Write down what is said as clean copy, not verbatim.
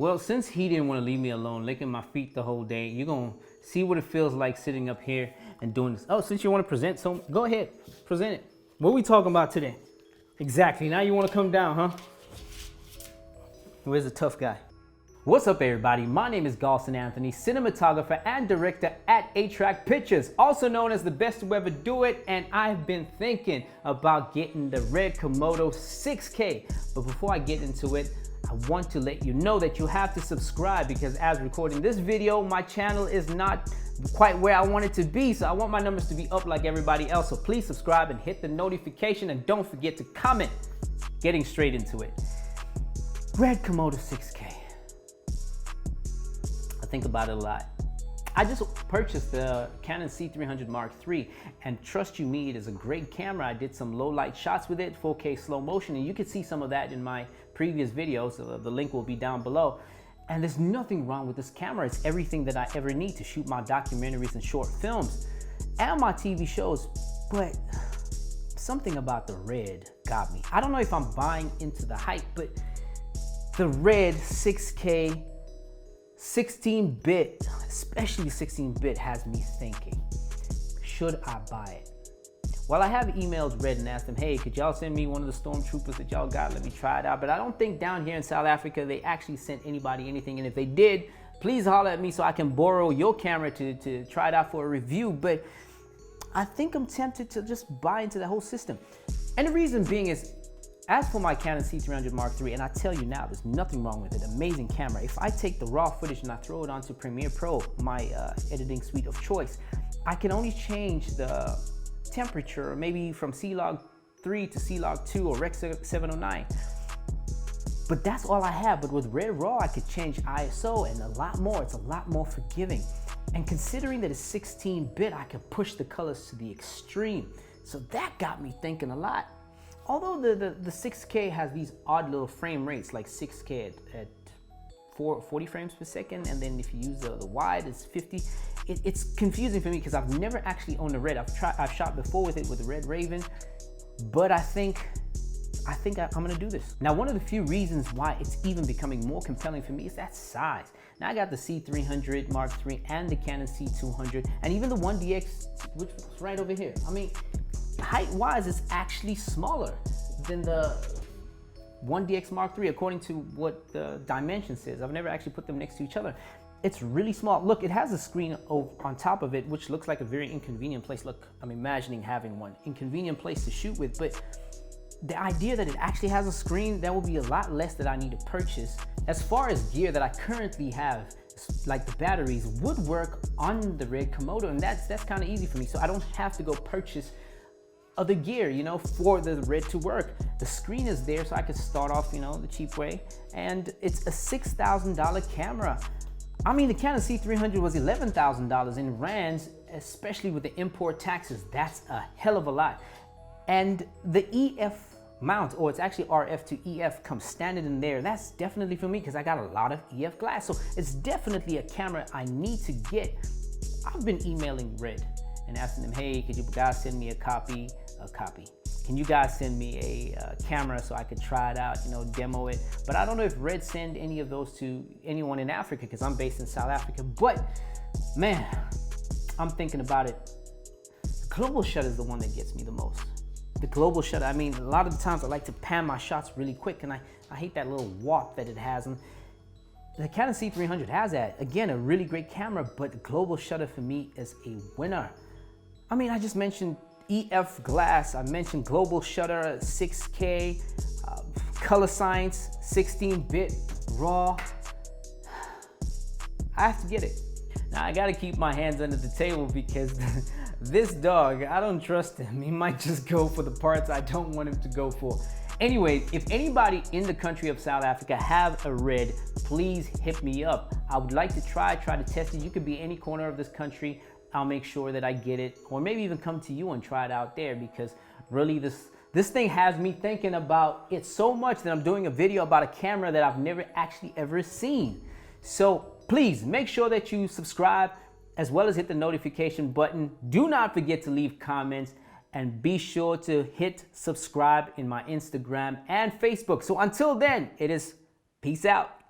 Well, since he didn't want to leave me alone, licking my feet the whole day, you're going to see what it feels like sitting up here and doing this. Oh, since you want to present, so go ahead, present it. What are we talking about today? Exactly, now you want to come down, huh? Where's the tough guy? What's up, everybody? My name is Galson Anthony, cinematographer and director at 8-Track Pictures, also known as the best to ever do it, and I've been thinking about getting the RED Komodo 6K. But before I get into it, I want to let you know that you have to subscribe, because as recording this video, my channel is not quite where I want it to be, so I want my numbers to be up like everybody else. So please subscribe and hit the notification, and don't forget to comment. Getting straight into it. RED Komodo 6K. I think about it a lot. I just purchased the Canon C300 Mark III, and trust you me, it is a great camera. I did some low light shots with it, 4K slow motion, and you can see some of that in my previous videos. The link will be down below. And there's nothing wrong with this camera. It's everything that I ever need to shoot my documentaries and short films and my TV shows. But something about the RED got me. I don't know if I'm buying into the hype, but the RED 6K 16-bit, especially 16-bit, has me thinking, should I buy it? Well, I have emailed RED and asked them, hey, could y'all send me one of the stormtroopers that y'all got? Let me try it out. But I don't think down here in South Africa they actually sent anybody anything. And if they did, please holler at me so I can borrow your camera to try it out for a review. But I think I'm tempted to just buy into the whole system. And the reason being is, as for my Canon C300 Mark III, and I tell you now, there's nothing wrong with it, amazing camera. If I take the raw footage and I throw it onto Premiere Pro, my editing suite of choice, I can only change the temperature, maybe from C-Log 3 to C-Log 2 or Rec 709. But that's all I have. But with RED RAW, I could change ISO and a lot more. It's a lot more forgiving. And considering that it's 16-bit, I could push the colors to the extreme. So that got me thinking a lot. Although the 6K has these odd little frame rates, like 6K at 40 frames per second, and then if you use the wide, it's 50. It's confusing for me because I've never actually owned a RED. I've shot before with it with the RED Raven, but I think I'm gonna do this. Now, one of the few reasons why it's even becoming more compelling for me is that size. Now, I got the C300 Mark III and the Canon C200, and even the 1DX, which was right over here. I mean, height-wise, it's actually smaller than the 1DX Mark III, according to what the dimension says. I've never actually put them next to each other. It's really small. Look, it has a screen on top of it, which looks like a very inconvenient place. Look, I'm imagining having one. Inconvenient place to shoot with, but the idea that it actually has a screen, that will be a lot less that I need to purchase. As far as gear that I currently have, like the batteries, would work on the RED Komodo, and that's kind of easy for me. So I don't have to go purchase other gear, you know, for the RED to work. The screen is there, so I could start off, you know, the cheap way. And it's a $6,000 camera. I mean, the Canon C300 was $11,000 in rands, especially with the import taxes. That's a hell of a lot. And the EF mount, or it's actually RF to EF, comes standard in there. That's definitely for me because I got a lot of EF glass. So it's definitely a camera I need to get. I've been emailing RED and asking them, hey, could you guys send me a copy? Can you guys send me a camera so I could try it out, you know, demo it? But I don't know if RED send any of those to anyone in Africa, because I'm based in South Africa. But man, I'm thinking about it. The global shutter is the one that gets me the most. The global shutter, I mean, a lot of the times I like to pan my shots really quick, and I hate that little warp that it has. And the Canon C300 has that. Again, a really great camera, but the global shutter for me is a winner. I mean, I just mentioned EF glass, I mentioned global shutter, 6K, color science, 16-bit, raw. I have to get it. Now, I gotta keep my hands under the table because this dog, I don't trust him. He might just go for the parts I don't want him to go for. Anyway, if anybody in the country of South Africa have a RED, please hit me up. I would like to try to test it. You could be any corner of this country. I'll make sure that I get it, or maybe even come to you and try it out there, because really this thing has me thinking about it so much that I'm doing a video about a camera that I've never actually ever seen. So please make sure that you subscribe, as well as hit the notification button. Do not forget to leave comments, and be sure to hit subscribe in my Instagram and Facebook. So until then, it is peace out.